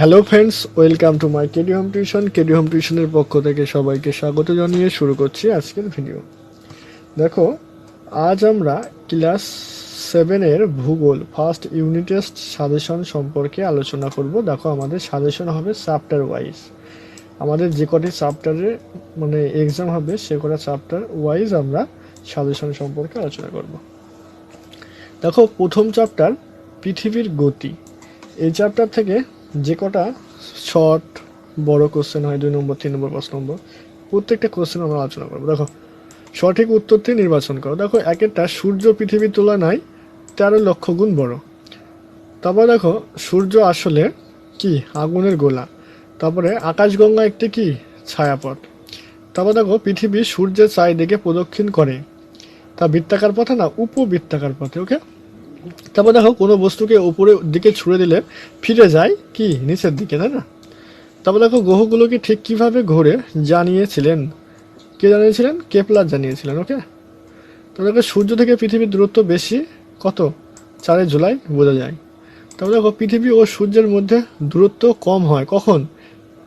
Hello friends, welcome to my KD home tuition. KD home টিউশনের পক্ষ থেকে সবাইকে স্বাগত জানিয়ে শুরু করছি আজকের ভিডিও। দেখো, আজ আমরা ক্লাস 7-এর ভূগোল ফার্স্ট ইউনিট টেস্ট সাজেশন সম্পর্কে আলোচনা করব। দেখো, আমাদের সাজেশন হবে চ্যাপ্টার ওয়াইজ। আমাদের যে কটি চ্যাপ্টারে এক্সাম হবে সে কটা চ্যাপ্টার ওয়াইজ আমরা সাজেশন সম্পর্কে আলোচনা করব। দেখো, প্রথম চ্যাপ্টার পৃথিবীর গতি। এই চ্যাপ্টার থেকে যে কটা শর্ট বড় কোশ্চেন হয় 2 নম্বর 3 নম্বর 5 নম্বর, প্রত্যেকটা কোশ্চেন আমরা আলোচনা করবো। দেখো, সঠিক উত্তরটি নির্বাচন করো। দেখো, এক একটা সূর্য পৃথিবীর তুলনায় 13 লক্ষ গুণ বড়। তারপর দেখো, সূর্য আসলে কি? আগুনের গোলা। তারপরে আকাশগঙ্গা একটি কি? ছায়াপথ। তারপর দেখো, পৃথিবী সূর্যের চারিদিকে প্রদক্ষিণ করে, তা বৃত্তাকার পথে না উপবৃত্তাকার পথে। ওকে। তারপর দেখো, কোনো বস্তুকে উপরের দিকে ছুড়ে দিলে ফিরে যায় কি? নিচের দিকে, তাই না? তারপর দেখো, গ্রহগুলোকে ঠিক কিভাবে ঘুরে জানিয়েছিলেন? কে জানিয়েছিলেন? কেপলার জানিয়েছিলেন। ওকে। তারপর দেখো, সূর্য থেকে পৃথিবীর দূরত্ব বেশি কত? 4 জুলাই বোঝা যায়। তারপর দেখো, পৃথিবী ও সূর্যের মধ্যে দূরত্ব কম হয় কখন?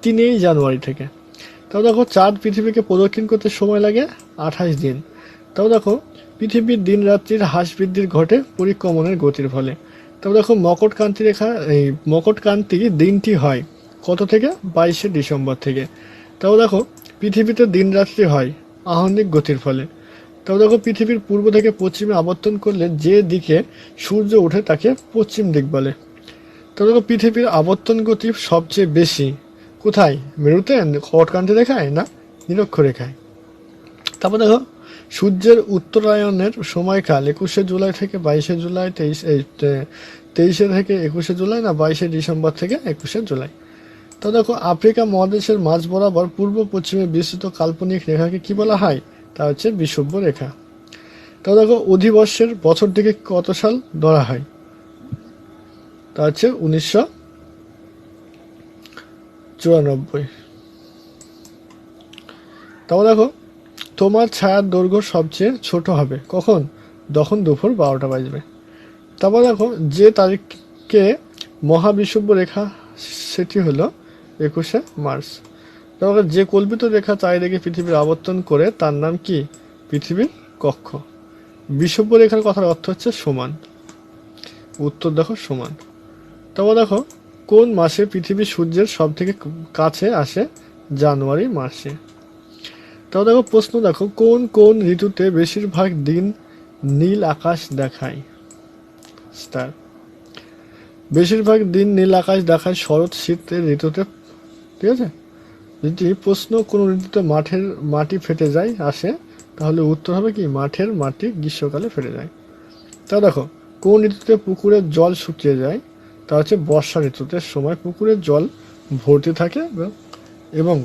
3 জানুয়ারি থেকে। তারপর দেখো, চাঁদ পৃথিবীকে প্রদক্ষিণ করতে সময় লাগে 28 দিন। তারপর দেখো, পৃথিবীর দিন রাত্রির হ্রাস বৃদ্ধির ঘটে পরিক্রমণের গতির ফলে। তারপর দেখো, মকরক্রান্তি দিনটি হয় কত থেকে? 22 ডিসেম্বর থেকে। তারপর দেখো, পৃথিবীতে দিন রাত্রি হয় আহ্নিক গতির ফলে। তারপর দেখো, পৃথিবীর পূর্ব থেকে পশ্চিমে আবর্তন করলে যে দিকে সূর্য ওঠে তাকে পশ্চিম দিক বলে। তারপর দেখো, পৃথিবীর আবর্তন গতি সবচেয়ে বেশি কোথায়? মেরুতে, মকরক্রান্তি রেখায় না নিরক্ষরেখায়? তারপর দেখো, সূর্যের উত্তরায়ণের সময়কাল 21 জুলাই থেকে 22 জুলাই, 23 থেকে 21 জুলাই না 22 ডিসেম্বর থেকে 21 জুলাই। তো দেখো, আফ্রিকা মহাদেশের মাঝ বরাবর পূর্ব পশ্চিমে বিস্তৃত কাল্পনিক রেখাকে কি বলা হয়? তা হচ্ছে বিষুব্য রেখা। তো দেখো, অধিবর্ষের বছর থেকে কত সাল ধরা হয়? তা হচ্ছে 1994। তারপর দেখো, তোমার ছায়ার দৈর্ঘ্য সবচেয়ে ছোট হবে কখন? যখন দুপুর 12টা বাজবে। তারপর দেখো, যে তারিখকে মহাবিষুব্য রেখা সেটি হলো 21 মার্চ। তারপর যে কল্পিত রেখা চারিদিকে পৃথিবীর আবর্তন করে তার নাম কি? পৃথিবীর কক্ষ। বিষুব্য রেখার কথার অর্থ হচ্ছে সমান। উত্তর দেখো সমান। তারপর দেখো, কোন মাসে পৃথিবী সূর্যের সব থেকে কাছে আসে? জানুয়ারি মাসে। তারপর দেখো, প্রশ্ন দেখো, কোন কোন ঋতুতে বেশিরভাগ দিন নীল আকাশ দেখায়? স্টার। বেশিরভাগ দিন নীল আকাশ দেখায় শরৎ শীতের ঋতুতে। ঠিক আছে। যদি প্রশ্ন কোন ঋতুতে মাটি ফেটে যায় আসে, তাহলে উত্তর হবে কি? মাঠের মাটি গ্রীষ্মকালে ফেটে যায়। তা দেখো, কোন ঋতুতে পুকুরের জল শুকিয়ে যায়? তা হচ্ছে বর্ষা ঋতুতে সময় পুকুরের জল ভর্তি থাকে। এবং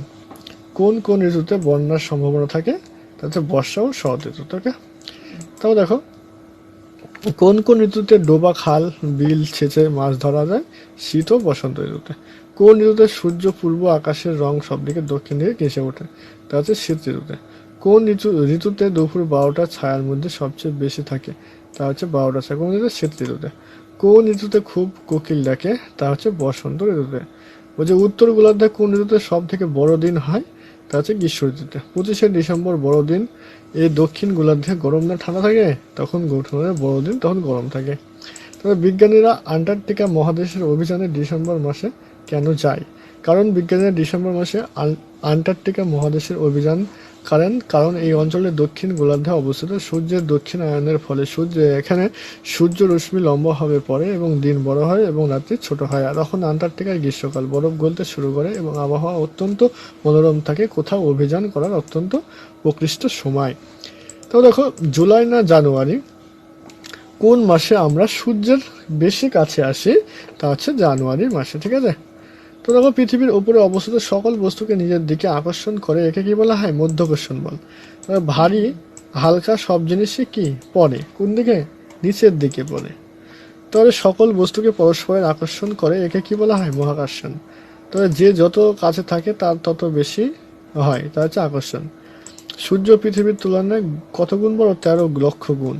কোন কোন ঋতুতে বন্যার সম্ভাবনা থাকে? তা হচ্ছে বর্ষা ও শরৎ ঋতুতে। ওকে। তাও দেখো, কোন কোন ঋতুতে ডোবা খাল বিল সেচে মাছ ধরা যায়? শীত ও বসন্ত ঋতুতে। কোন ঋতুতে সূর্য পূর্ব আকাশের রং সব দিকে দক্ষিণ দিকে কেসে ওঠে? তা হচ্ছে শীত ঋতুতে। কোন ঋতুতে দুপুর 12টা ছায়ার মধ্যে সবচেয়ে বেশি থাকে? তা হচ্ছে 12টা ছায়া। কোন ঋতুতে? শীত ঋতুতে। কোন ঋতুতে খুব কোকিল ডাকে? তা হচ্ছে বসন্ত ঋতুতে। ওই যে উত্তর গোলার্ধে কোন ঋতুতে সব থেকে বড় দিন হয়? তা হচ্ছে গ্রীষ্ম ঋতুতে। 25 ডিসেম্বর বড়দিন। এই দক্ষিণ গোলার্ধে গরম না ঠান্ডা থাকে? তখন বড়দিন, তখন গরম থাকে। তবে বিজ্ঞানীরা আন্টার্কটিকা মহাদেশের অভিযানে ডিসেম্বর মাসে কেন যায়? কারণ বিজ্ঞানীরা ডিসেম্বর মাসে আন্টার্কটিকা মহাদেশের অভিযান করেন, কারণ এই অঞ্চলের দক্ষিণ গোলার্ধে অবস্থিত। সূর্যের দক্ষিণায়নের ফলে এখানে সূর্য রশ্মি লম্বা হবে পড়ে এবং দিন বড় হয় এবং রাত্রি ছোট হয়। আর তখন আন্টার্কটিকায় গ্রীষ্মকাল, বরফ গলতে শুরু করে এবং আবহাওয়া অত্যন্ত মনোরম থাকে। কোথাও অভিযান করার অত্যন্ত প্রকৃষ্ট সময়। তো দেখো, জুলাই না জানুয়ারি কোন মাসে আমরা সূর্যের বেশি কাছে আসি? তা হচ্ছে জানুয়ারি মাসে। ঠিক আছে। তো দেখো, পৃথিবীর উপরে অবস্থিত সকল বস্তুকে নিজের দিকে আকর্ষণ করে একে কি বলা হয়? মধ্যাকর্ষণ বল। ভারী হালকা সব জিনিসই কি পড়ে কোন দিকে? নিচের দিকে পড়ে। তবে সকল বস্তুকে পরস্পরের আকর্ষণ করে একে কি বলা হয়? মহাকর্ষণ। তবে যে যত কাছে থাকে তার তত বেশি হয়, তা হচ্ছে আকর্ষণ। সূর্য পৃথিবীর তুলনায় কত গুণ বড়? 13 লক্ষ গুণ।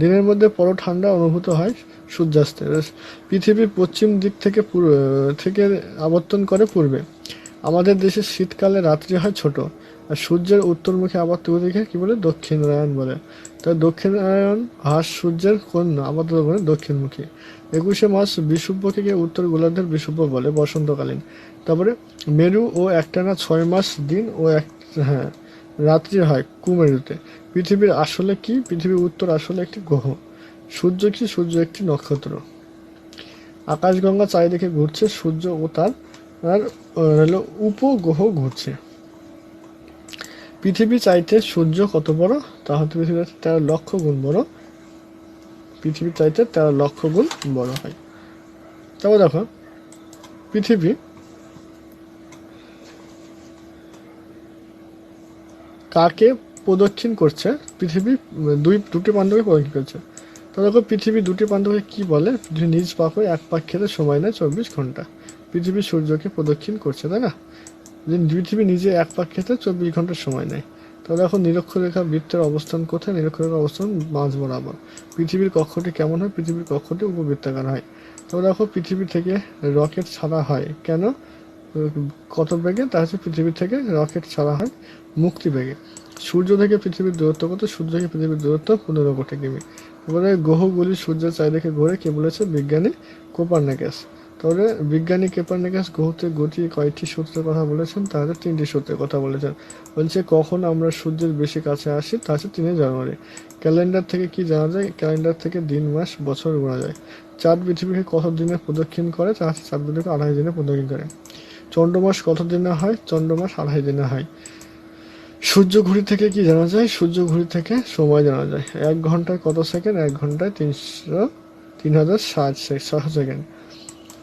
দিনের মধ্যে বড় ঠান্ডা অনুভূত হয় সূর্যাস্তে। পৃথিবীর পশ্চিম দিক থেকে আবর্তন করে পূর্বে। আমাদের দেশে শীতকালে রাত্রি হয় ছোট, আর সূর্যের উত্তরমুখী আবর্তগতিকে কি বলে? দক্ষিণায়ন বলে। তাই দক্ষিণায়ন হাস সূর্যের কোণ আবর্তন দক্ষিণমুখী। 21শে মার্চ বিষুবকে উত্তর গোলার্ধের বিষুব বলে, বসন্তকালীন। তারপরে মেরু ও একটানা 6 মাস দিন ও রাত্রি হয় কুমেরুতে। পৃথিবীর আসলে কি? পৃথিবীর উত্তর আসলে একটি গ্রহ। সূর্য কি? সূর্য একটি নক্ষত্র। আকাশগঙ্গা চারিদিকে ঘুরছে, সূর্য ও তার উপগ্রহ ঘুরছে। পৃথিবী চাইতে সূর্য কত বড়? তাহলে পৃথিবী 13 লক্ষ গুণ বড়। পৃথিবী চাইতে 13 লক্ষ গুণ বড় হয়। তারপর দেখো, পৃথিবী কাকে প্রদক্ষিণ করছে? পৃথিবী দুটি প্রান্তকে প্রদক্ষিণ করছে। তো দেখো, পৃথিবী দুটি প্রান্তকে কি বলে? পৃথিবী নিজ পাকে এক পাক খেতে সময় নেয় 24 ঘন্টা। পৃথিবী সূর্যকে প্রদক্ষিণ করছে, তাই না? পৃথিবী নিজে এক পাক খেতে 24 ঘন্টা সময় নেয়। তাহলে এখন নিরক্ষরেখা বৃত্তের অবস্থান কোথায়? নিরক্ষরেখার অবস্থান মাঝ বরাবর। পৃথিবীর কক্ষটি কেমন হয়? পৃথিবীর কক্ষটি উপবৃত্তাকার হয়। তবে দেখো, পৃথিবী থেকে রকেট ছাড়া হয় কেন? কত বেগে? তা হচ্ছে পৃথিবী থেকে রকেট ছাড়া হয় মুক্তি বেগে। সূর্য থেকে পৃথিবীর দূরত্ব কত? সূর্য থেকে পৃথিবীর দূরত্ব 15 কোটি কিমি। এবারে গ্রহগুলি সূর্যের চারিদিকে ঘোরে কে বলেছে? বিজ্ঞানী কোপারনিকাস। তাহলে বিজ্ঞানী কোপারনিকাস গ্রহতে গতি কয়টি সূত্রের কথা বলেছেন? তাহলে 3টি সূত্রের কথা বলেছেন। বলছে কখন আমরা সূর্যের বেশি কাছে আসি? তা হচ্ছে 3 জানুয়ারি। ক্যালেন্ডার থেকে কি জানা যায়? ক্যালেন্ডার থেকে দিন, মাস, বছর গোনা যায়। চাঁদ পৃথিবীকে কত দিনে প্রদক্ষিণ করে? তা হচ্ছে চাঁদ পৃথিবীকে 28 দিনে প্রদক্ষিণ করে। চন্দ্রমাস কত দিনে হয়? চন্দ্রমাস 28 দিনে হয়। সূর্য ঘুড়ি থেকে কি জানা যায়? সূর্য ঘুড়ি থেকে সময় জানা যায়। 1 ঘন্টায় কত সেকেন্ড? 1 ঘন্টায় 3060 সেকেন্ড।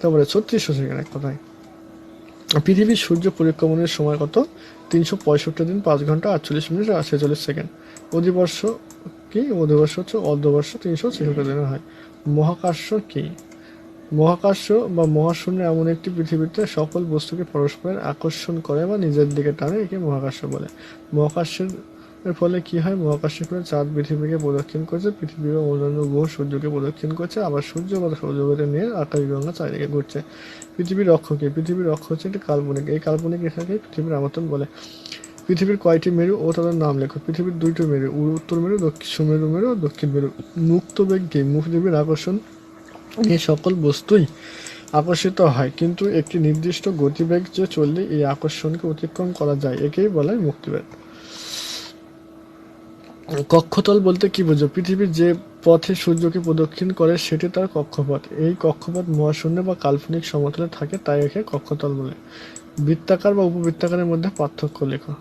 তারপরে 3600 সেকেন্ড। এক কথায় পৃথিবীর সূর্য পরিক্রমণের সময় কত? 365 দিন, 5 ঘন্টা, 48 মিনিট, 46 সেকেন্ড। অধিবর্ষ কি? অধিবর্ষ হচ্ছে অর্ধবর্ষ 366 দিনে হয়। মহাকাশ কি? মহাকাশ বা মহাশূন্য এমন একটি পৃথিবীতে সকল বস্তুকে পরস্পরের আকর্ষণ করে বা নিজের দিকে টানে, একে মহাকাশ বলে। মহাকাশের ফলে কি হয়? মহাকাশের ফলে চাঁদ পৃথিবীকে প্রদক্ষিণ করছে, পৃথিবী বা অন্যান্য গ্রহ সূর্যকে প্রদক্ষিণ করছে, আবার সূর্য বা সৌরজগৎ নিয়ে আকাশগঙ্গা চারিদিকে ঘুরছে। পৃথিবীর অক্ষ কি? পৃথিবীর অক্ষ হচ্ছে একটি কাল্পনিক। এই কাল্পনিক রেখাকে পৃথিবীর আবর্তন বলে। পৃথিবীর কয়টি মেরু ও তাদের নাম লেখো? পৃথিবীর 2টি মেরু, উত্তর মেরু, সুমেরু মেরু ও দক্ষিণ মেরু। মুক্ত বেগ কি? পৃথিবীর আকর্ষণ এই সকল বস্তুই আকর্ষিত হয়, কিন্তু একটি নির্দিষ্ট গতিবেগ যে চললে এই আকর্ষণকে অতিক্রম করা যায়, একেই বলা হয় মুক্তিবেগ। কক্ষতল বলতে কি বোঝো? পৃথিবীর যে পথে সূর্যকে প্রদক্ষিণ করে সেটি তার কক্ষপথ। এই কক্ষপথ মহাশূন্য বা কাল্পনিক সমতলে থাকে, তাই একে কক্ষতল বলে। বৃত্তাকার বা উপবৃত্তাকারের মধ্যে পার্থক্য লেখো।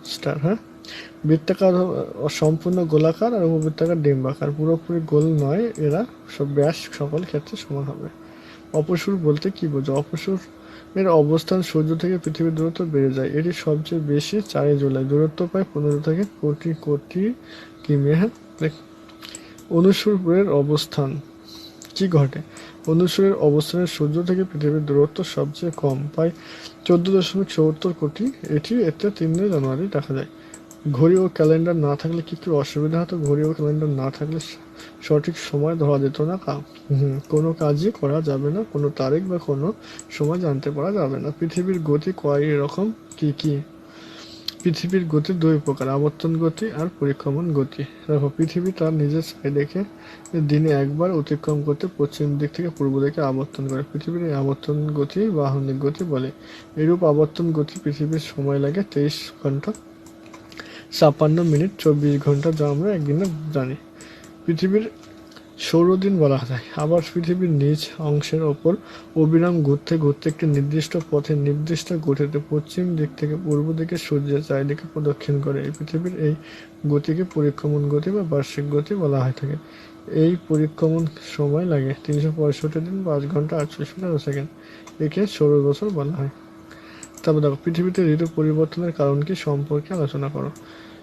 বৃত্তাকার সম্পূর্ণ গোলাকার, আর উপবৃত্তাকার ডিম্বাকার। পুরোপুরি গোল নয় এরা, সব ব্যাস সকল ক্ষেত্রে সমান হবে। অপসূর বলতে কি বোঝো? অপসূর এর অবস্থান সূর্য থেকে পৃথিবীর দূরত্ব বেড়ে যায়। এটি সবচেয়ে বেশি 4 জুলাই। দূরত্ব প্রায় 15 থেকে কোটি কোটি কিমি। অনুসূরের অবস্থান কি ঘটে? অনুসূরের অবস্থানে সূর্য থেকে পৃথিবীর দূরত্ব সবচেয়ে কম, প্রায় 14.74 কোটি। এতে 3 জানুয়ারি দেখা যায়। ঘড়ি ও ক্যালেন্ডার না থাকলে কি অসুবিধা হতো? ঘড়ি ও ক্যালেন্ডার না থাকলে সঠিক সময় ধরা যেত না। কোনো কাজই করা যাবে না, কোনো তারিখ বা কোনো সময় জানতে পারা যাবে না। পৃথিবীর গতি কয় রকম? কি? পৃথিবীর গতি 2 প্রকার, আবর্তন গতি আর পরিক্রমণ গতি। দেখো, পৃথিবী তার নিজের সাইডকে দিনে একবার অতিক্রম করতে পশ্চিম দিক থেকে পূর্ব দিকে আবর্তন করে। পৃথিবীর এই আবর্তন গতি বাহনিক গতি বলে। এরূপ আবর্তন গতি পৃথিবীর সময় লাগে 23 ঘন্টা 56 মিনিট 24 ঘন্টা, যা আমরা একদিনে জানি। পৃথিবীর সৌরদিন বলা যায়। আবার পৃথিবীর নিজ অংশের ওপর অবিরাম ঘুরতে ঘুরতে একটি নির্দিষ্ট পথে নির্দিষ্ট গতিতে পশ্চিম দিক থেকে পূর্ব দিকে সূর্যের চারিদিকে প্রদক্ষিণ করে। এই পৃথিবীর এই গতিকে পরিক্রমণ গতি বা বার্ষিক গতি বলা হয়ে থাকে। এই পরিক্রমণ সময় লাগে 365 দিন, 5 ঘন্টা, 48 সেকেন্ড। একে সৌর বছর বলা হয়। তারপর দেখো, পৃথিবীতে ঋতু পরিবর্তনের কারণ কি সম্পর্কে আলোচনা করো।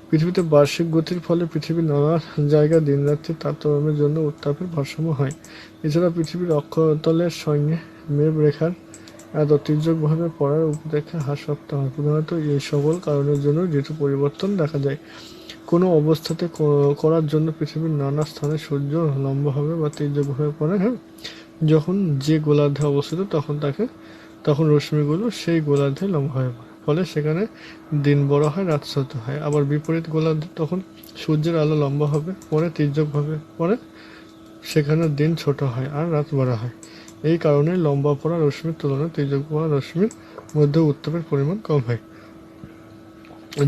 পৃথিবীতে বার্ষিক গতির ফলে পৃথিবীর নানা জায়গায় দিনরাত্রির তারতম্যের জন্য উত্তাপের ভারসাম্য হয়। এছাড়া পৃথিবীর অক্ষতলের সঙ্গে মেঘ রেখার এত তীর্যকভাবে পড়ার উপেক্ষা হ্রাস প্রাপ্ত হয়। প্রধানত এই সকল কারণের জন্য ঋতু পরিবর্তন দেখা যায়। কোনো অবস্থাতে করার জন্য পৃথিবীর নানা স্থানে সূর্য লম্বভাবে বা তীর্যকভাবে পড়ে। হ্যাঁ, যখন যে গোলার্ধে অবস্থিত তখন রশ্মিগুলো সেই গোলার্ধে লম্বভাবে পড়ে, ফলে সেখানে দিন বড় হয়, রাত ছোট হয়। আবার বিপরীত গোলার্ধে তখন সূর্যের আলো লম্বাভাবে পড়ে, তীর্যকভাবে পড়ে, সেখানে দিন ছোট হয় আর রাত বড় হয়। এই কারণে লম্বা পড়া রশ্মির তুলনায় তীর্যক পড়া রশ্মির মধ্যে উত্তাপের পরিমাণ কম হয়।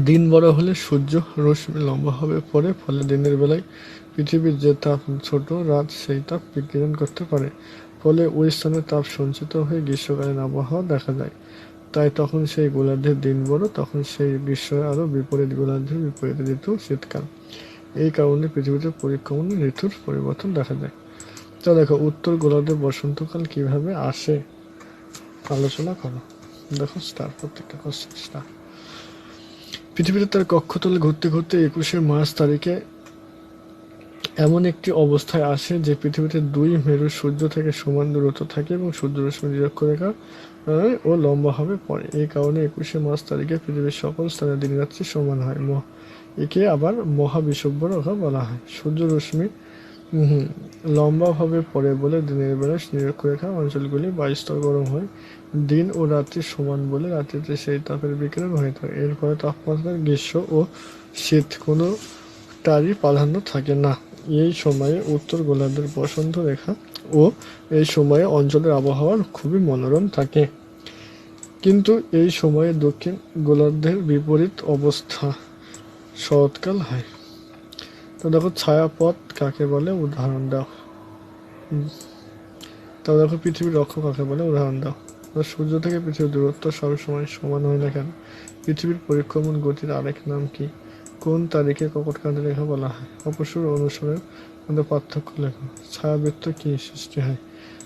দিন বড় হলে সূর্য রশ্মি লম্বাভাবে পড়ে, ফলে দিনের বেলায় পৃথিবীর যে তাপ ছোট, রাত সেই তাপ বিকিরণ করতে পারে। ফলে ওই স্থানে তাপ সঞ্চিত হয়ে গ্রীষ্মকালীন আবহাওয়া দেখা যায়। তাই তখন সেই গোলার্ধের দিন বড়, তখন সেই গ্রীষ্মের আরও বিপরীত গোলার্ধের বিপরীত ঋতু শীতকাল। এই কারণে পৃথিবীতে পরিক্রমণে ঋতুর পরিবর্তন দেখা যায়। তো দেখো, উত্তর গোলার্ধে বসন্তকাল কিভাবে আসে আলোচনা করো। দেখো স্টার, প্রত্যেকটা কোশ্চেন স্টার। পৃথিবীতে তার কক্ষতলে ঘুরতে ঘুরতে 21শে মার্চ তারিখে এমন একটি অবস্থায় আসে যে পৃথিবীতে দুই মেরু সূর্য থেকে সমান দূরত্ব থাকে এবং সূর্যরশ্মি নিরক্ষরেখা ও লম্বাভাবে পড়ে। এই কারণে 21শে মার্চ তারিখে পৃথিবীর সকল স্থানে দিন রাত্রি সমান হয়। একে আবার মহাবিষুব্য রেখা বলা হয়। সূর্যরশ্মি লম্বাভাবে পড়ে বলে দিনের বেলা নিরক্ষরেখা অঞ্চলগুলি 22 স্তর গরম হয়। দিন ও রাত্রি সমান বলে রাত্রিতে সেই তাপের বিকিরণ হয়ে থাকে। এর ফলে তাপমাত্রার গ্রীষ্ম ও শীত কোনোটারই প্রাধান্য থাকে না। এই সময়ে উত্তর গোলার্ধের বসন্ত রেখা ও এই সময়ে অঞ্চলের আবহাওয়া খুবই মনোরম থাকে। কিন্তু এই সময়ে দক্ষিণ গোলার্ধের বিপরীত অবস্থা, শরৎকাল হয়। তো দেখো, ছায়াপথ কাকে বলে উদাহরণ দাও। তো দেখো, পৃথিবীর অক্ষ কাকে বলে উদাহরণ দাও। সূর্য থেকে পৃথিবীর দূরত্ব সবসময় সমান হয় না কেন? পৃথিবীর পরিক্রমণ গতির আরেক নাম কি? কোন তারিখে কর্কটক্রান্তি রেখা বলা হয়? অপসূর অনুসরের মধ্যে পার্থক্য লেখো। ছায়াবৃত্ত কি সৃষ্টি হয়?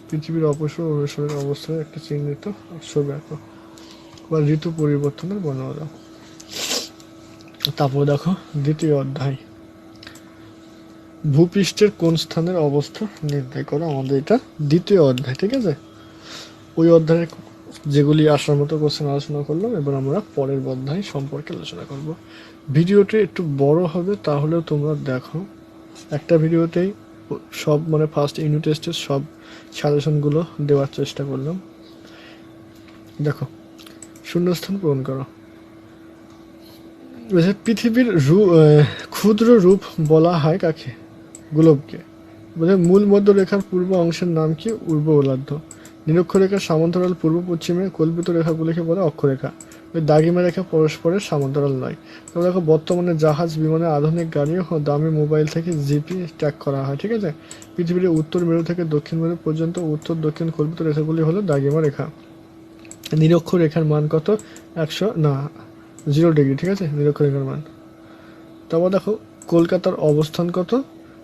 পৃথিবীর অপসূর অনুসরের অবস্থায় একটি চিহ্নিত ছবি আঁকো বা ঋতু পরিবর্তনের বর্ণনা দাও। তারপর দেখো দ্বিতীয় অধ্যায়, ভূপৃষ্ঠের কোন স্থানের অবস্থা নির্ণয় করো। আমাদের এটা দ্বিতীয় অধ্যায়, ঠিক আছে? ওই অধ্যায়ে যেগুলি আসার মতো কোশ্চেন আলোচনা করলাম, এবার আমরা পরের অধ্যায় সম্পর্কে আলোচনা করব। ভিডিওটি একটু বড় হবে, তাহলেও তোমরা দেখো। একটা ভিডিওতেই সব ফার্স্ট ইউনিট টেস্টের সব সাজেশনগুলো দেওয়ার চেষ্টা করলাম। দেখো, শূন্যস্থান পূরণ করো। পৃথিবীর ক্ষুদ্র রূপ বলা হয় কাকে? গোলককে। মূল মধ্য রেখার পূর্ব অংশের নাম কি? ঊর্ধ্ব গোলার্ধ। নিরক্ষরেখার সমান্তরাল পূর্ব পশ্চিমে কল্পিত রেখাগুলিকে বলে অক্ষরেখা। দাগিমা রেখা পরস্পরের সমান্তরাল নয়। তবে দেখো, বর্তমানে জাহাজ, বিমানে, আধুনিক গাড়ি ও দামি মোবাইল থেকে জিপি ট্র্যাক করা হয়, ঠিক আছে? পৃথিবীর উত্তর মেরু থেকে দক্ষিণ মেরু পর্যন্ত উত্তর দক্ষিণ কল্পিত রেখাগুলি হলো দাগিমা রেখা। নিরক্ষরেখার মান কত? 0 ডিগ্রি, ঠিক আছে, নিরক্ষরেখার মান। তারপর দেখো, কলকাতার অবস্থান কত?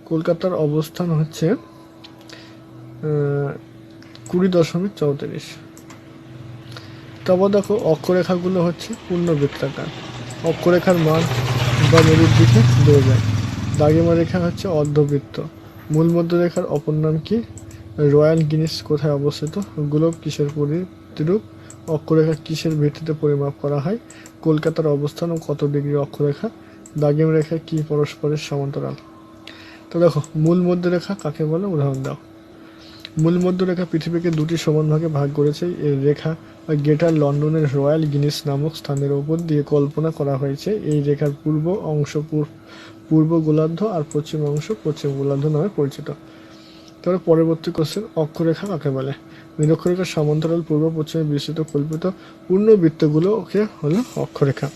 কলকাতার অবস্থান হচ্ছে 20.34। তারপর দেখো, অক্ষরেখাগুলো হচ্ছে পূর্ণবৃত্তাকার। অক্ষরেখার মান বা মেরুর দিকে বেড়ে যায়। দাগিমা রেখা হচ্ছে অর্ধবৃত্ত। মূল মধ্যরেখার অপর নাম কি? রয়্যাল গিনিস কোথায় অবস্থিত? গোলক কিসের প্রতিরূপ? অক্ষরেখা কিসের ভিত্তিতে পরিমাপ করা হয়? কলকাতার অবস্থান ও কত ডিগ্রি অক্ষরেখা? দাগিমা রেখা কি পরস্পরের সমান্তরাল? তো দেখো, মূল মধ্যরেখা কাকে বলে উদাহরণ দাও। মূল মধ্যরেখা পৃথিবীকে দুটি সমান ভাগে ভাগ করেছে। এই রেখা গ্রেটার লন্ডনের রয়্যাল গিনিস নামক স্থানের ওপর দিয়ে কল্পনা করা হয়েছে। এই রেখার পূর্ব অংশ পূর্ব গোলার্ধ আর পশ্চিম অংশ পশ্চিম গোলার্ধ নামে পরিচিত। তারপরে পরবর্তী কোশ্চেন, অক্ষরেখা কাকে বলে? নিরক্ষরেখার সমান্তরাল পূর্ব পশ্চিমে বিস্তৃত কল্পিত পূর্ণবৃত্তগুলোকে হলো অক্ষরেখা।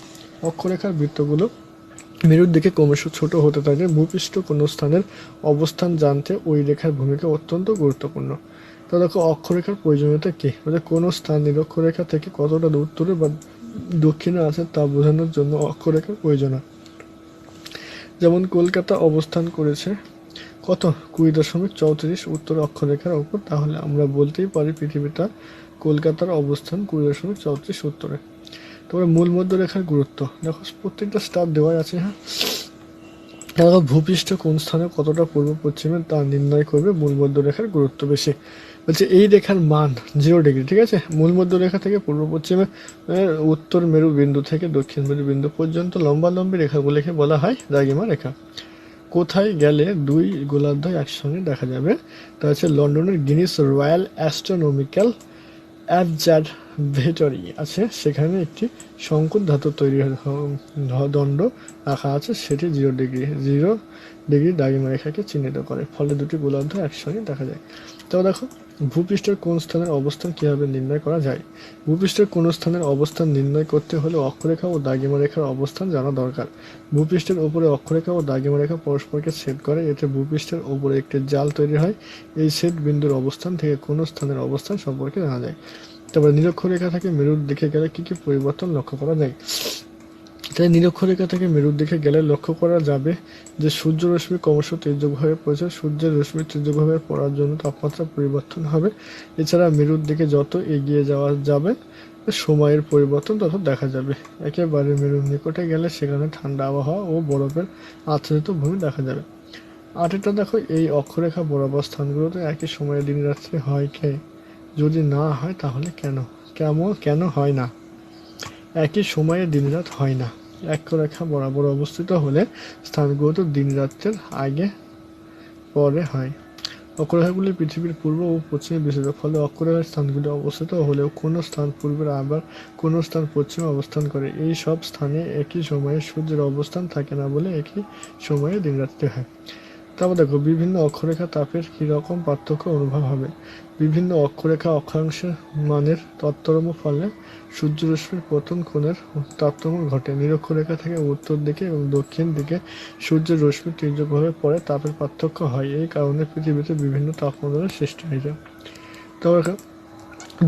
অক্ষরেখার বৃত্তগুলো মেরুর দিকে ক্রমশ ছোট হতে থাকে। ভূপৃষ্ঠ কোনো স্থানের অবস্থান জানতে ওই রেখার ভূমিকা অত্যন্ত গুরুত্বপূর্ণ। তো দেখো, অক্ষরেখার প্রয়োজনীয়তা কি? কোনো স্থান নিরক্ষরেখা থেকে কতটা উত্তরে বা দক্ষিণে আছে তা বোঝানোর জন্য অক্ষরেখার প্রয়োজন হয়। যেমন কলকাতা অবস্থান করেছে কত? 20.34 উত্তর অক্ষরেখার ওপর। তাহলে আমরা বলতেই পারি পৃথিবীটা কলকাতার অবস্থান 20.34 উত্তরে। তারপরে মূল মধ্যরেখার গুরুত্ব দেখো, প্রত্যেকটা স্টার দেওয়া আছে। হ্যাঁ, দেখো, ভূপৃষ্ঠ কোন স্থানে কতটা পূর্ব পশ্চিমে তা নির্ণয় করবে মূল মধ্যরেখার গুরুত্ব বেশি। বলছে এই রেখার মান 0 ডিগ্রি, ঠিক আছে। মূল মধ্য রেখা থেকে পূর্ব পশ্চিমে উত্তর মেরু বিন্দু থেকে দক্ষিণ মেরু বিন্দু পর্যন্ত লম্বালম্বী রেখাগুলিকে বলা হয় দ্রাঘিমা রেখা। কোথায় গেলে দুই গোলার্ধ একসঙ্গে দেখা যাবে? তা হচ্ছে লন্ডনের গিনিস রয়্যাল অ্যাস্ট্রোনমিক্যাল অবজারভেটরি আছে, সেখানে একটি শঙ্কুর ধাতু তৈরি দণ্ড রাখা আছে, সেটি 0 ডিগ্রি দ্রাঘিমা রেখাকে চিহ্নিত করে, ফলে দুটি গোলার্ধ একসঙ্গে দেখা যায়। তো দেখো, ভূপৃষ্ঠের কোন স্থানের অবস্থান কিভাবে নির্ণয় করা যায়? ভূপৃষ্ঠের কোন স্থানের অবস্থান নির্ণয় করতে হলে অক্ষরেখা ও দ্রাঘিমা রেখার অবস্থান জানা দরকার। ভূপৃষ্ঠের উপরে অক্ষরেখা ও দ্রাঘিমা রেখা পরস্পরকে ছেদ করে, এতে ভূপৃষ্ঠের উপরে একটি জাল তৈরি হয়। এই ছেদ বিন্দুর অবস্থান থেকে কোন স্থানের অবস্থান সম্পর্কে জানা যায়। তারপরে নিরক্ষরেখা থেকে মেরুর দিকে গেলে কি কি পরিবর্তন লক্ষ্য করা যায়? তাই নিরক্ষরেখা থেকে মেরুর দিকে গেলে লক্ষ্য করা যাবে যে সূর্য রশ্মি ক্রমশ তীর্যকভাবে পড়ছে, সূর্যের রশ্মি তীর্যকভাবে পড়ার জন্য তাপমাত্রা পরিবর্তন হবে। এছাড়া মেরুর দিকে যত এগিয়ে যাওয়া যাবে সময়ের পরিবর্তন তত দেখা যাবে। একেবারে মেরুর নিকটে গেলে সেখানে ঠান্ডা আবহাওয়া ও বরফের আচ্ছাদিত ভূমি দেখা যাবে। আরেকটা দেখো, এই অক্ষরেখা বরাবর স্থানগুলোতে একই সময়ে দিন রাত্রি হয় কে? যদি না হয় তাহলে কেন? কেন হয় না? একই সময়ে দিনরাত হয় না। অক্ষরেখা বরাবর অবস্থিত হলে স্থানগুলোতে দিন রাত্রের আগে পরে হয়। অক্ষরেখাগুলি পৃথিবীর পূর্ব ও পশ্চিমে বিস্তৃত, ফলে অক্ষরেখার স্থানগুলি অবস্থিত হলেও কোনো স্থান পূর্বের আবার কোনো স্থান পশ্চিমে অবস্থান করে। এই সব স্থানে একই সময়ে সূর্যের অবস্থান থাকে না বলে একই সময়ে দিনরাত্রি হয়। তারপর দেখো, বিভিন্ন অক্ষরেখা তাপের কীরকম পার্থক্য অনুভব হবে? বিভিন্ন অক্ষরেখা অক্ষাংশের মানের তারতম্য ফলে সূর্যরশ্মির পতন কোণের তারতম্য ঘটে। নিরক্ষরেখা থেকে উত্তর দিকে এবং দক্ষিণ দিকে সূর্যের রশ্মি তীর্যকভাবে পড়ে তাপের পার্থক্য হয়। এই কারণে পৃথিবীতে বিভিন্ন তাপমাত্রার সৃষ্টি হয়ে যায়। তারপর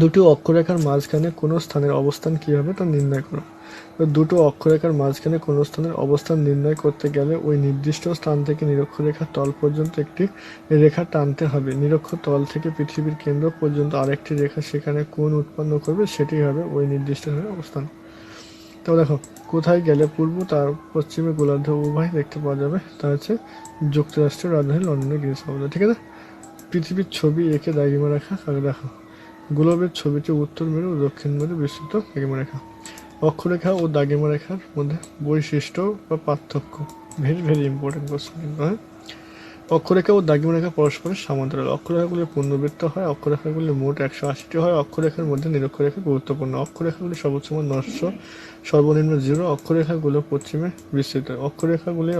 দুটো অক্ষরেখার মাঝখানে কোনো স্থানের অবস্থান কীভাবে তা নির্ণয় করো। দুটো অক্ষরেখার মাঝখানে কোনো স্থানের অবস্থান নির্ণয় করতে গেলে ওই নির্দিষ্ট স্থান থেকে নিরক্ষরেখার তল পর্যন্ত একটি রেখা টানতে হবে। নিরক্ষ তল থেকে পৃথিবীর কেন্দ্র পর্যন্ত আরেকটি রেখা সেখানে কোণ উৎপন্ন করবে, সেটি হবে ওই নির্দিষ্ট স্থানের অবস্থান। তো দেখো, কোথায় গেলে পূর্ব তার পশ্চিমে গোলার্ধ উভয় দেখতে পাওয়া যাবে? তা হচ্ছে যুক্তরাষ্ট্রের রাজধানী লন্ডনের গিরিশ পর্বত, ঠিক আছে। পৃথিবীর ছবি এঁকে দ্রাঘিমা রেখা কাকে দেখো? গ্লোবের ছবিতে উত্তর মেরু ও দক্ষিণ মেরু বিস্তৃত দ্রাঘিমা রেখা। অক্ষরেখা ও দ্রাঘিমা রেখার মধ্যে বৈশিষ্ট্য বা পার্থক্য, ভেরি ভেরি ইম্পর্টেন্ট কোশ্চেন কিন্তু, হ্যাঁ। অক্ষরেখা ও দ্রাঘিমা রেখা পরস্পরের সমান্তরাল। অক্ষরেখাগুলি পূর্ণবৃত্ত হয়, অক্ষরেখাগুলি মোট 180টি হয়। অক্ষরেখার মধ্যে নিরক্ষরেখা গুরুত্বপূর্ণ। অক্ষরেখাগুলি সর্বোচ্চ মান 900, সর্বনিম্ন 0। অক্ষরেখাগুলো পশ্চিমে বিস্তৃত। অক্ষরেখাগুলি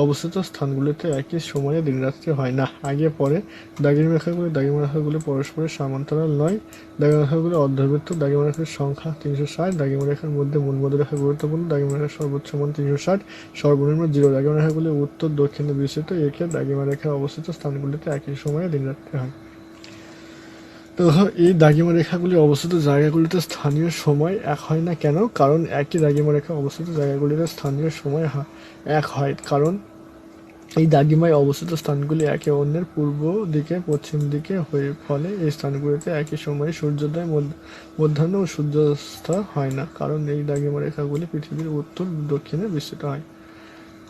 অবস্থিত স্থানগুলিতে একই সময়ে দিনরাত্রি হয় না, আগে পরে। দ্রাঘিমা রেখাগুলি পরস্পরের সমান্তরাল নয়। দ্রাঘিমা রেখাগুলি অর্ধবৃত্ত। দ্রাঘিমা রেখার সংখ্যা 360। দ্রাঘিমা রেখার মধ্যে মূল মধ্য রেখা গুরুত্বপূর্ণ। দ্রাঘিমা রেখার সর্বোচ্চ মান 360, সর্বনিম্ন 0। দ্রাঘিমা রেখাগুলি উত্তর দক্ষিণে বিস্তৃত। একে দ্রাঘিমা রেখায় অবস্থিত স্থানগুলিতে একই সময়ে দিনরাত্রি হয়। তো এই দ্রাঘিমা রেখাগুলি অবস্থিত জায়গাগুলিতে স্থানীয় সময় এক হয় না কেন? কারণ একই দ্রাঘিমা রেখা অবস্থিত জায়গাগুলিতে স্থানীয় সময় এক হয়, কারণ এই দ্রাঘিমায় অবস্থিত স্থানগুলি একে অন্যের পূর্ব দিকে পশ্চিম দিকে হয়ে, ফলে এই স্থানগুলিতে একই সময়ে সূর্যোদয়, মধ্যাহ্ন ও সূর্যাস্ত হয় না, কারণ এই দ্রাঘিমা রেখাগুলি পৃথিবীর উত্তর দক্ষিণে বিস্তৃত হয়।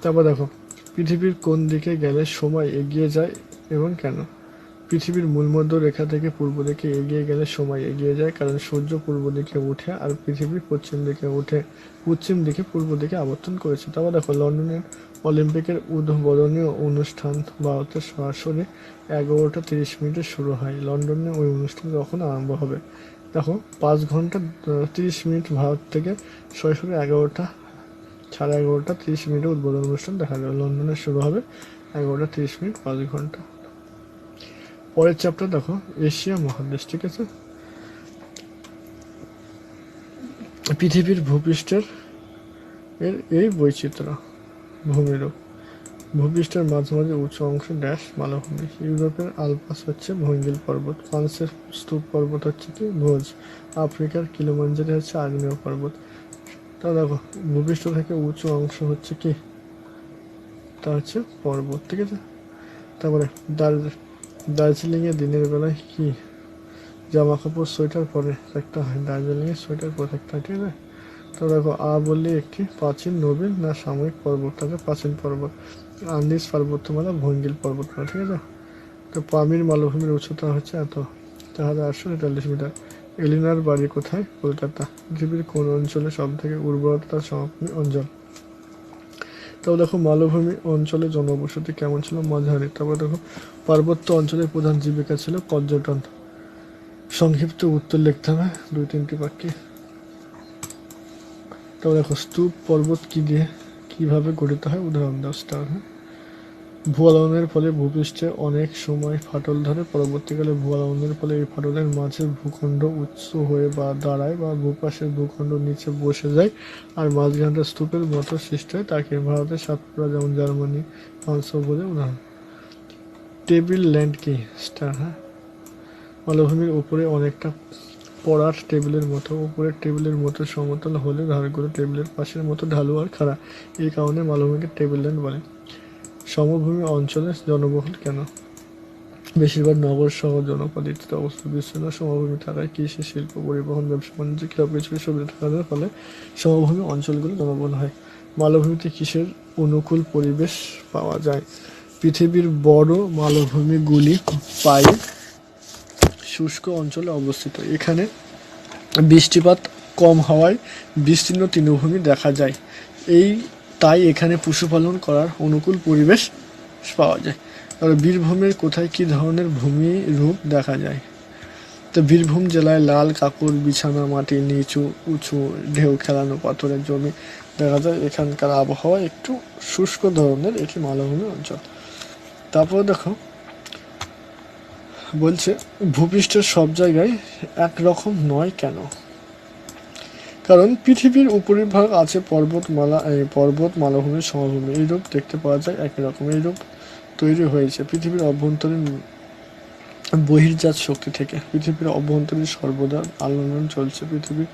তারপর দেখো, পৃথিবীর কোন দিকে গেলে সময় এগিয়ে যায় এবং কেন? পৃথিবীর মূলমধ্য রেখা থেকে পূর্ব দিকে এগিয়ে গেলে সময় এগিয়ে যায়, কারণ সূর্য পূর্ব দিকে উঠে আর পৃথিবী পশ্চিম দিকে উঠে পশ্চিম দিকে পূর্ব দিকে আবর্তন করেছে। তারপর দেখো, লন্ডনের অলিম্পিকের উদ্বোধনী অনুষ্ঠান ভারতের সরাসরি 11টা 30 মিনিটে শুরু হয়। লন্ডনে ওই অনুষ্ঠান কখন আরম্ভ হবে? দেখো, 5 ঘন্টা 30 মিনিট ভারত থেকে সরাসরি 11টা 11:30 মিনিটে উদ্বোধন অনুষ্ঠান দেখা যাবে। লন্ডনে শুরু হবে 11টা 30 মিনিট, 5 ঘন্টা। পরের চ্যাপ্টার দেখো, এশিয়া মহাদেশ, ঠিক আছে। পৃথিবীর ভূপৃষ্ঠের এই বৈচিত্র্য। ভূমিরূপ: ভূপৃষ্ঠের মাঝামাঝি উঁচু অংশ ড্যাশ মালভূমি। ইউরোপের আলপাস হচ্ছে ভঙ্গিল পর্বত। ফ্রান্সের স্তূপ পর্বত হচ্ছে কি? ভোজ। আফ্রিকার কিলিমাঞ্জারো হচ্ছে আগ্নেয় পর্বত। তা দেখো, ভূপৃষ্ঠ থেকে উঁচু অংশ হচ্ছে কি? তা হচ্ছে পর্বত, ঠিক আছে। তারপরে দার্জিলিংয়ে দিনের বেলায় কি জামা কাপড় সোয়েটার পরে থাকতে হয়? দার্জিলিংয়ে সোয়েটার পরে থাকতে হয়, ঠিক আছে। তো দেখো, বললে একটি প্রাচীন নবীন না সাময়িক পর্বত, তাকে প্রাচীন পর্বত। আন্দিজ পার্বত্যমালা, ভঙ্গিল পর্বতমালা, ঠিক আছে। তো পামির মালভূমির উচ্চতা হচ্ছে এত, 4843 মিটার। এলিনার বাড়ি কোথায়? কলকাতা। পৃথিবীর কোন অঞ্চলে সব থেকে উর্বরতা সমভূমি অঞ্চল? তারপর দেখো মালভূমি অঞ্চলে জনবসতি কেমন ছিল? মাঝারি। তারপর দেখো পার্বত্য অঞ্চলের প্রধান জীবিকা ছিল পর্যটন। সংক্ষিপ্ত উত্তর লিখতে হবে 2-3টি বাক্যে। তারপর দেখো স্তূপ পর্বত কি দিয়ে কিভাবে গঠিত হয়? উদাহরণ দাও। স্টার। ভূয়ালনের ফলে ভূপৃষ্ঠে অনেক সময় ফাটল ধরে। পরবর্তীকালে ভূয়ালনের ফলে এই ফাটলের মাঝে ভূখণ্ড উঁচু হয়ে বা দাঁড়ায় বা ভূপাশের ভূখণ্ড নিচে বসে যায় আর মাঝখানটা স্তূপের মতো সৃষ্টি হয়। তাকে ভারতের সাতপুরা যেমন জার্মানি ফ্রান্স বলে উদাহরণ। টেবিল ল্যান্ড কি? স্টার। মালভূমির উপরে অনেকটা পড়ার টেবিলের মতো, উপরের টেবিলের মতো সমতল হলে ধারগুলো টেবিলের পাশের মতো ঢালু আর খাড়া। এই কারণে মালভূমিকে টেবিল ল্যান্ড বলে। সমভূমি অঞ্চলে জনবহুল কেন? বেশিরভাগ নগর শহর জনপদ ইত্যাদি অবস্থিত। বিস্তীর্ণ সমভূমি থাকায় কৃষি শিল্প পরিবহন ব্যবসা বাণিজ্য সবকিছুর সুবিধা থাকার ফলে সমভূমি অঞ্চলগুলো জনবহুল হয়। মালভূমিতে কিসের অনুকূল পরিবেশ পাওয়া যায়? পৃথিবীর বড় মালভূমিগুলি প্রায় শুষ্ক অঞ্চলে অবস্থিত। এখানে বৃষ্টিপাত কম হওয়ায় বিস্তীর্ণ তৃণভূমি দেখা যায়। তাই এখানে পশুপালন করার অনুকূল পরিবেশ পাওয়া যায়। আর বীরভূমের কোথায় কী ধরনের ভূমি রূপ দেখা যায়? তো বীরভূম জেলায় লাল কাপড় বিছানা মাটি নিচু উঁচু ঢেউ খেলানো পাথরের জমি দেখা যায়। এখানকার আবহাওয়া একটু শুষ্ক ধরনের, এটি মালভূমি অঞ্চল। তারপর দেখো বলছে ভূপৃষ্ঠের সব জায়গায় একরকম নয় কেন? কারণ পৃথিবীর উপরিভাগ আছে পর্বত মালভূমির সমভূমি, এইরূপ দেখতে পাওয়া যায় একই রকম। এইরূপ তৈরি হয়েছে পৃথিবীর অভ্যন্তরীণ বহির্জাত শক্তি থেকে। পৃথিবীর অভ্যন্তরীণ সর্বদা আলোড়ন চলছে। পৃথিবীর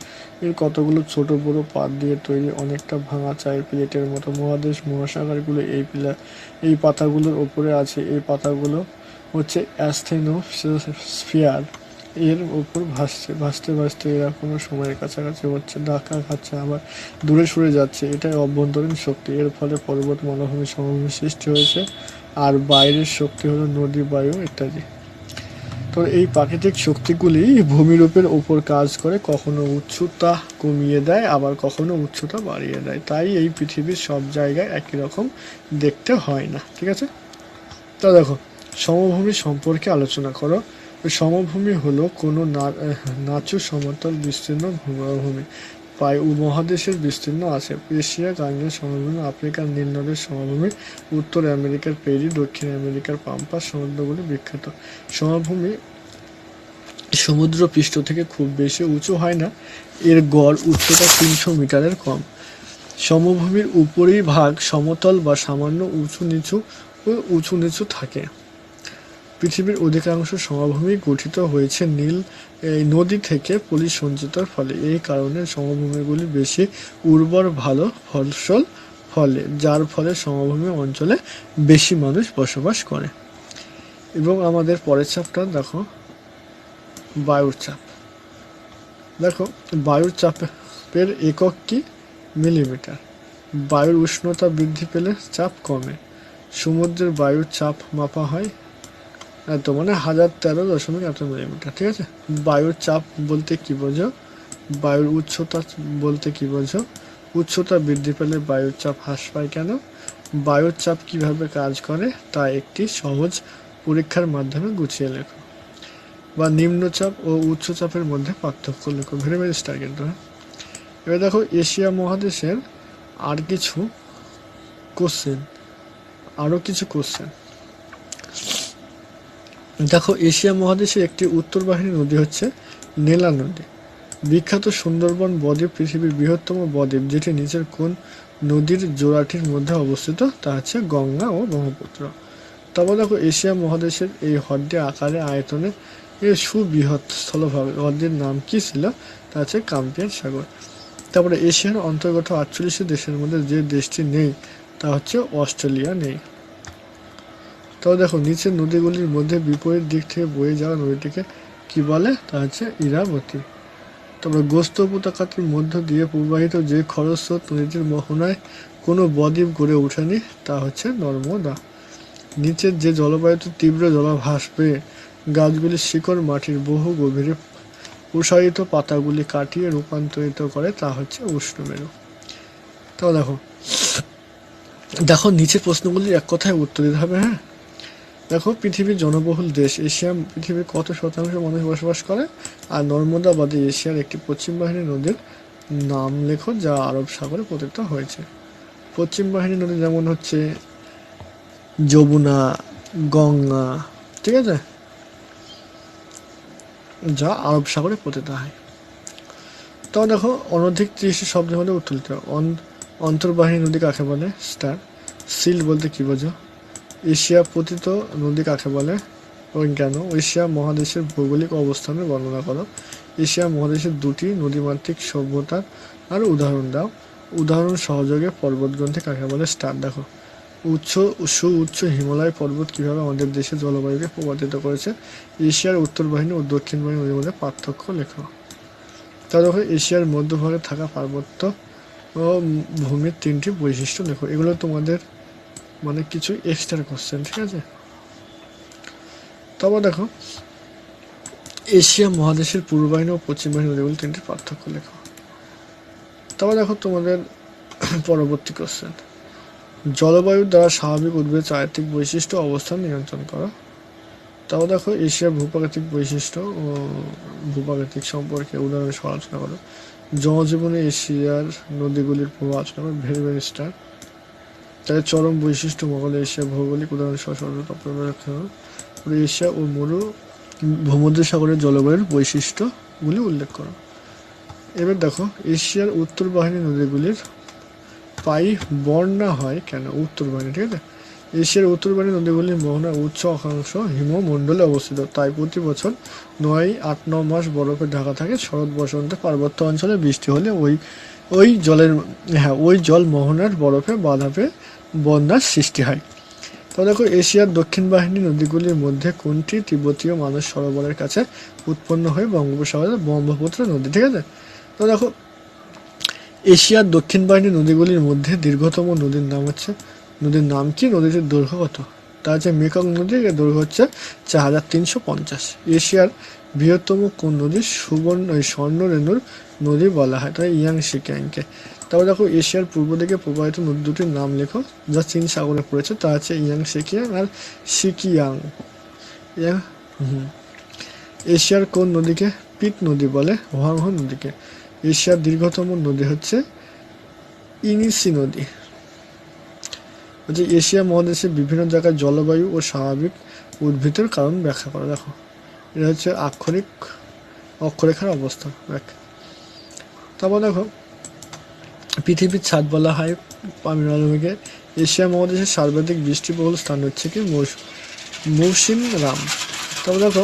কতগুলো ছোট বড় পাত দিয়ে তৈরি অনেকটা ভাঙা চায়ের প্লেটের মতো। মহাদেশ মহাসাগরগুলো এই পাতাগুলোর ওপরে আছে। এই পাতাগুলো হচ্ছে অ্যাস্থেনোস্ফিয়ার, এর ওপর ভাসছে। ভাসতে ভাসতে এরা কোনো সময়ের কাছাকাছি হচ্ছে, ধাক্কা খাচ্ছে, আবার দূরে সরে যাচ্ছে। এটাই অভ্যন্তরীণ শক্তি। এর ফলে পর্বত মালভূমি সমভূমি সৃষ্টি হয়েছে। আর বাইরের শক্তি হলো নদী বায়ু ইত্যাদি। তো এই প্রাকৃতিক শক্তিগুলি ভূমিরূপের উপর কাজ করে, কখনো উচ্চতা কমিয়ে দেয় আবার কখনো উচ্চতা বাড়িয়ে দেয়। তাই এই পৃথিবীর সব জায়গায় একই রকম দেখতে হয় না। ঠিক আছে, তা দেখো সমভূমি সম্পর্কে আলোচনা করো। সমভূমি হলো কোনো নাচু সমতল বিস্তীর্ণ ভূমি। প্রায় মহাদেশের বিস্তীর্ণ আছে। এশিয়া গাঙ্গেয় সমভূমি, আফ্রিকার নীলনদের সমভূমি, উত্তর আমেরিকার পেরি, দক্ষিণ আমেরিকার পাম্পাস সমুদ্রগুলি বিখ্যাত। সমভূমি সমুদ্র পৃষ্ঠ থেকে খুব বেশি উঁচু হয় না। এর গড় উচ্চতা 300 মিটারের কম। সমভূমির উপরিভাগ সমতল বা সামান্য উঁচু নিচু থাকে। পৃথিবীর অধিকাংশ সমভূমি গঠিত হয়েছে নদী থেকে পলি সঞ্চিতর ফলে। এই কারণে সমভূমিগুলি বেশি উর্বর, ভালো ফসল ফলে, যার ফলে সমভূমি অঞ্চলে বেশি মানুষ বসবাস করে। এবং আমাদের পরের চাপটা দেখো বায়ুর চাপ। দেখো বায়ুর চাপের একক কি? মিলিমিটার। বায়ুর উষ্ণতা বৃদ্ধি পেলে চাপ কমে। সমুদ্রের বায়ুর চাপ মাপা হয় এত, মানে 1013.1 মিলিমিটার। ঠিক আছে, বায়ুর চাপ বলতে কি বোঝো? বায়ুর উচ্চতা বলতে কি বোঝো? উচ্চতা বৃদ্ধি পেলে বায়ুর চাপ হ্রাস পায় কেন? বায়ুর চাপ কিভাবে কাজ করে তা একটি সহজ পরীক্ষার মাধ্যমে গুছিয়ে লেখো। বা নিম্নচাপ ও উচ্চচাপের মধ্যে পার্থক্য লেখো। ভেরি ভেরি স্টার কিন্তু। এবার দেখো এশিয়া মহাদেশের আরও কিছু কোশ্চেন। দেখো এশিয়া মহাদেশের একটি উত্তরবাহিনী নদী হচ্ছে নীলা নদী। বিখ্যাত সুন্দরবন বদ্বীপ পৃথিবীর বৃহত্তম বদ্বীপ, যেটি নিচের কোন নদীর জোড়াটির মধ্যে অবস্থিত? তা হচ্ছে গঙ্গা ও ব্রহ্মপুত্র। তারপর দেখো এশিয়া মহাদেশের এই হ্রদটি আকারে আয়তনে সুবৃহৎ স্থলভাগ। হ্রদের নাম কি ছিল? তা হচ্ছে কাস্পিয়ান সাগর। তারপরে এশিয়ার অন্তর্গত 48 দেশের মধ্যে যে দেশটি নেই তা হচ্ছে অস্ট্রেলিয়া নেই। তাও দেখো নিচের নদীগুলির মধ্যে বিপরীত দিক থেকে বয়ে যাওয়া নদীটিকে কি বলে? তা হচ্ছে ইরাবতী। তারপরে গোস্ত উপত্যকাটির মধ্য দিয়ে প্রবাহিত যে খরস্রোত নদীটির মোহনায় কোনো বদ্বীপ গড়ে ওঠেনি তা হচ্ছে নর্মদা। নিচের যে জলবায়ুতে তীব্র জলাভাস পেয়ে গাছগুলির শিকড় মাটির বহু গভীরে প্রসারিত পাতাগুলি কাটিয়ে রূপান্তরিত করে তা হচ্ছে উষ্ণমেরু। তাও দেখো দেখো নিচের প্রশ্নগুলির এক কথায় উত্তর দিতে হবে। হ্যাঁ, দেখো পৃথিবীর জনবহুল দেশ এশিয়া পৃথিবীর কত শতাংশ মানুষ বসবাস করে? আর নর্মদা বাদে এশিয়ার একটি পশ্চিম বাহিনী নদীর নাম লেখো যা আরব সাগরে পতিত হয়েছে। পশ্চিম বাহিনী নদী যেমন হচ্ছে যমুনা, গঙ্গা, ঠিক আছে, যা আরব সাগরে পতিত হয়। তো দেখো অনধিক 30টি শব্দের মধ্যে উত্তর দিতে হবে। অন্তর্বাহিনী নদী কাকে বলে? স্টার। সিল্ট বলতে কি বোঝো? এশিয়া পতিত নদী কাকে বলে এবং কেন? এশিয়া মহাদেশের ভৌগোলিক অবস্থানের বর্ণনা করো। এশিয়া মহাদেশের দুটি নদীমাতৃক সভ্যতার আর উদাহরণ দাও। উদাহরণ সহযোগে পর্বতগ্রন্থে কাকে বলে? স্টার। দেখো উচ্চ হিমালয় পর্বত কিভাবে আমাদের দেশের জলবায়ুকে প্রভাবিত করেছে? এশিয়ার উত্তর বাহিনী ও দক্ষিণ বাহিনী নদীর মধ্যে পার্থক্য লেখো। তা দেখো এশিয়ার মধ্যভাগে থাকা পার্বত্য ও ভূমির 3টি বৈশিষ্ট্য লেখো। এগুলো তোমাদের মানে কিছু এক্সট্রা কোশ্চেন, ঠিক আছে। তারপর দেখো এশিয়া মহাদেশের পূর্ব বাহিনী ও পশ্চিম বাহিনী নদীগুলো 3টি পার্থক্য লেখো। তারপর দেখো তোমাদের পরবর্তী কোশ্চেন, জলবায়ুর দ্বারা স্বাভাবিক উদ্ভিদের চারিত্রিক বৈশিষ্ট্য অবস্থান নিয়ন্ত্রণ করো। তারপর দেখো এশিয়ার ভূপ্রাকৃতিক বৈশিষ্ট্য ও ভূপ্রাকৃতিক সম্পর্কে উদাহরণ সহ আলোচনা করো। জনজীবনে এশিয়ার নদীগুলির প্রভাব আলোচনা করো। Very very star. তাদের চরম বৈশিষ্ট্য মোগল এশিয়া ভৌগোলিক উদাহরণ সহ এশিয়া ও ভূমধ্যসাগরের জলবায়ুর বৈশিষ্ট্যগুলি উল্লেখ করো। এবার দেখো এশিয়ার উত্তর বাহিনী নদীগুলির পাই বন্যা হয় কেন? উত্তর বাহিনী, ঠিক আছে। এশিয়ার উত্তর বাহিনী নদীগুলির মোহনার উচ্চ অক্ষাংশ হিমমণ্ডলে অবস্থিত, তাই প্রতি বছর 8-9 মাস বরফে ঢাকা থাকে। শরৎ বসন্তে পার্বত্য অঞ্চলে বৃষ্টি হলে ওই জল মোহনার বরফে বাধা পেয়ে বন্যার সৃষ্টি হয়। তো দেখো এশিয়ার দক্ষিণ বাহিনী নদীগুলির মধ্যে কোনটি তিব্বতীয় মানস সরোবরের কাছে উৎপন্ন হয়ে বঙ্গোপসাগরের ব্রহ্মপুত্র নদী, ঠিক আছে। তো দেখো এশিয়ার দক্ষিণ বাহিনী নদীগুলির মধ্যে দীর্ঘতম নদীর নাম কি? নদীটির দৈর্ঘ্য কত? তা হচ্ছে মেকং নদীর দৈর্ঘ্য হচ্ছে 4350। এশিয়ার বৃহত্তম কোন নদী স্বর্ণরেণুর নদী বলা হয়? তাই ইয়াংশিকিয়াংকে। তারপর দেখো এশিয়ার পূর্ব দিকে প্রবাহিত নদী দুটির নাম লেখো যা চীন সাগরে পড়েছে, তা হচ্ছে ইয়াংশিকিয়াং আর শিকিয়াং। এশিয়ার কোন নদীকে পিত নদী বলে? হোয়াংহো নদীকে। এশিয়ার দীর্ঘতম নদী হচ্ছে ইনিসি নদী। এশিয়া মহাদেশের বিভিন্ন জায়গায় জলবায়ু ও স্বাভাবিক উদ্ভিদের কারণ ব্যাখ্যা করা। দেখো এটা হচ্ছে অক্ষরেখার অবস্থা। তারপর দেখো পৃথিবীর ছাদ বলা হয় পামির মালভূমিকে। এশিয়া মহাদেশের সর্বাধিক বৃষ্টিবহুল স্থান হচ্ছে কি? মৌসিনরাম। তারপর দেখো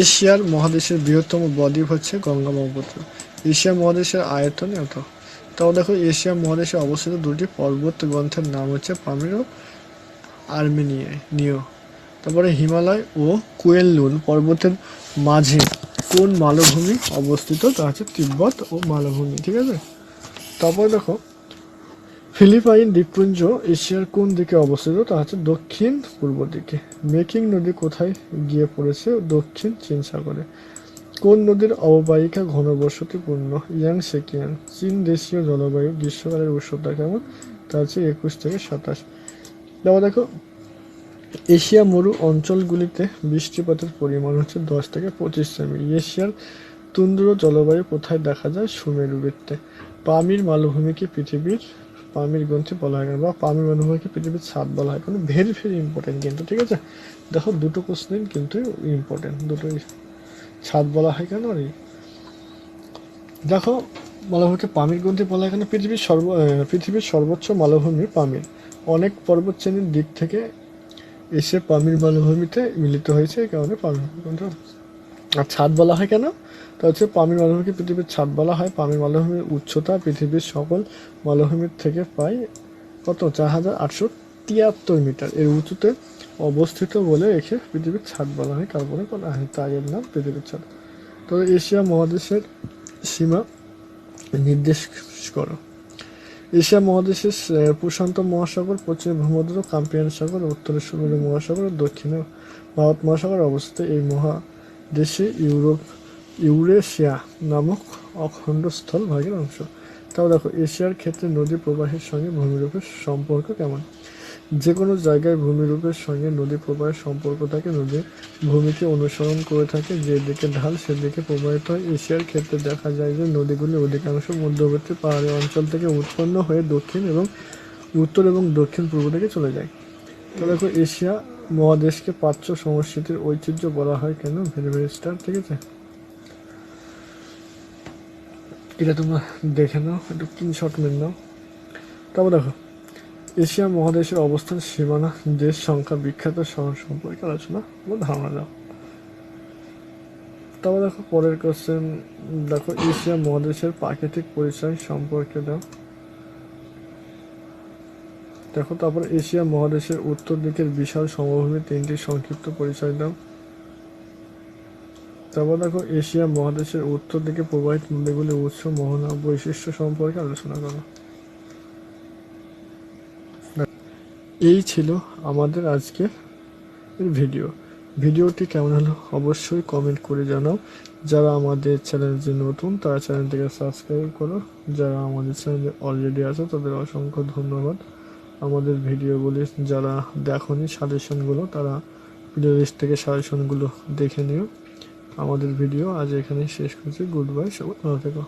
এশিয়ার মহাদেশের বৃহত্তম বদ্বীপ হচ্ছে গঙ্গা ব্রহ্মপুত্র। এশিয়া মহাদেশের আয়তন এত। তাও দেখো এশিয়া মহাদেশে অবস্থিত দুটি পর্বত গ্রন্থের নাম হচ্ছে পামির ও আর্মেনিয়। তারপরে হিমালয় ও কুয়েনলুন পর্বতের মাঝে কোন মালভূমি অবস্থিত? তা হচ্ছে তিব্বত ও মালভূমি, ঠিক আছে। তারপর দেখো ফিলিপাইন দ্বীপপুঞ্জ এশিয়ার কোন দিকে অবস্থিত? তা হচ্ছে দক্ষিণ পূর্ব দিকে। মেকিং নদী কোথায় গিয়ে পড়েছে? দক্ষিণ চীন সাগরে। কোন নদীর অববাহিকা ঘনবসতিপূর্ণ? ইয়াংশিকিয়াং। চীন দেশীয় জলবায়ু গ্রীষ্মকালের উষ্ণতা কেমন? তা হচ্ছে 21 থেকে 27। তারপর দেখো এশিয়া মরু অঞ্চলগুলিতে বৃষ্টিপাতের পরিমাণ হচ্ছে 10 থেকে 25 সেমি। এশিয়ার তুন্দ্র জলবায়ু কোথায় দেখা যায়? সুমেরু বৃত্তে। পামির মালভূমিকে পৃথিবীর পামির গ্রন্থি বলা হয় বা পামির মালভূমিকে পৃথিবীর ছাদ বলা হয়। কোনো ভেরি ভেরি ইম্পর্টেন্ট কিন্তু, ঠিক আছে। দেখো দুটো কোশ্চেন কিন্তু ইম্পর্টেন্ট, দুটোই ছাদ বলা হয় কেন? দেখো মালভূমিকে পামির গ্রন্থি বলা হয় কেন? পৃথিবীর সর্বোচ্চ মালভূমি পামির অনেক পর্বত শ্রেণীর দিক থেকে এসে পামির মালভূমিতে মিলিত হয়েছে, এই কারণে পামির গ্রন্থি। আর ছাদ বলা হয় কেন? তা হচ্ছে পামির মালভূমিকে পৃথিবীর ছাদ বলা হয়। পামির মালভূমির উচ্চতা পৃথিবীর সকল মালভূমির থেকে প্রায় 4873 মিটার। এর উঁচুতে অবস্থিত বলে একে পৃথিবীর ছাদ বলা হয়। কার্বনে বলা হয়, তাই এর নাম পৃথিবীর ছাদ। তো এশিয়া মহাদেশের সীমা নির্দেশ করো। এশিয়া মহাদেশের প্রশান্ত মহাসাগর, পশ্চিমে ভূমধ্য কাস্পিয়ান সাগর, উত্তরে সুমেরু মহাসাগর ও দক্ষিণে ভারত মহাসাগর অবস্থিত। এই মহাদেশে ইউরেশিয়া নামক অখণ্ড স্থল ভাগের অংশ। তাও দেখো, এশিয়ার ক্ষেত্রে নদী প্রবাহের সঙ্গে ভূমিরূপের সম্পর্ক কেমন? যে কোনো জায়গায় ভূমিরূপের সঙ্গে নদী প্রবাহের সম্পর্ক থাকে। নদী ভূমিকে অনুসরণ করে থাকে, যেদিকে ঢাল সেদিকে প্রবাহিত হয়। এশিয়ার ক্ষেত্রে দেখা যায় যে নদীগুলি অধিকাংশ মধ্যবর্তী পাহাড়ি অঞ্চল থেকে উৎপন্ন হয়ে দক্ষিণ এবং উত্তর এবং দক্ষিণ পূর্ব দিকে চলে যায়। তো দেখো, এশিয়া মহাদেশকে প্রাচ্য সংস্কৃতির ঐতিহ্য বলা হয় কেন? ভেরি ভেরি স্টার, ঠিক আছে। এটা তোমরা দেখে নাও, একটু স্ক্রিনশট মেরে নাও। তারপর দেখো, এশিয়া মহাদেশের অবস্থান, সীমানা, দেশ সংখ্যা, বিখ্যাত শহর সম্পর্কে আলোচনা বা ধারণা দাও। তারপর দেখো পরের কোশ্চেন, দেখো এশিয়া মহাদেশের প্রাকৃতিক পরিচয় সম্পর্কে দাও। দেখো তারপর এশিয়া মহাদেশের উত্তর দিকের বিশাল সমভূমি তিনটি সংক্ষিপ্ত পরিচয় দাও। তারপর দেখো এশিয়া মহাদেশের উত্তর দিকে প্রবাহিত নদীগুলির উৎস, মোহনা, বৈশিষ্ট্য সম্পর্কে আলোচনা করো। এই ছিল আমাদের আজকের ভিডিওটি কেমন হলো অবশ্যই কমেন্ট করে জানাও। যারা আমাদের চ্যানেলে নতুন তারা চ্যানেলটিকে সাবস্ক্রাইব করো। যারা আমাদের চ্যানেলে অলরেডি আছে তাদের অসংখ্য ধন্যবাদ। আমাদের ভিডিওগুলি যারা দেখোনি সাজেশনগুলো, তারা প্লে লিস্ট থেকে সাজেশনগুলো দেখে নিও। আমাদের ভিডিও আজ এখানেই শেষ করছি। গুড বাই, সবাই ভালো থেকো।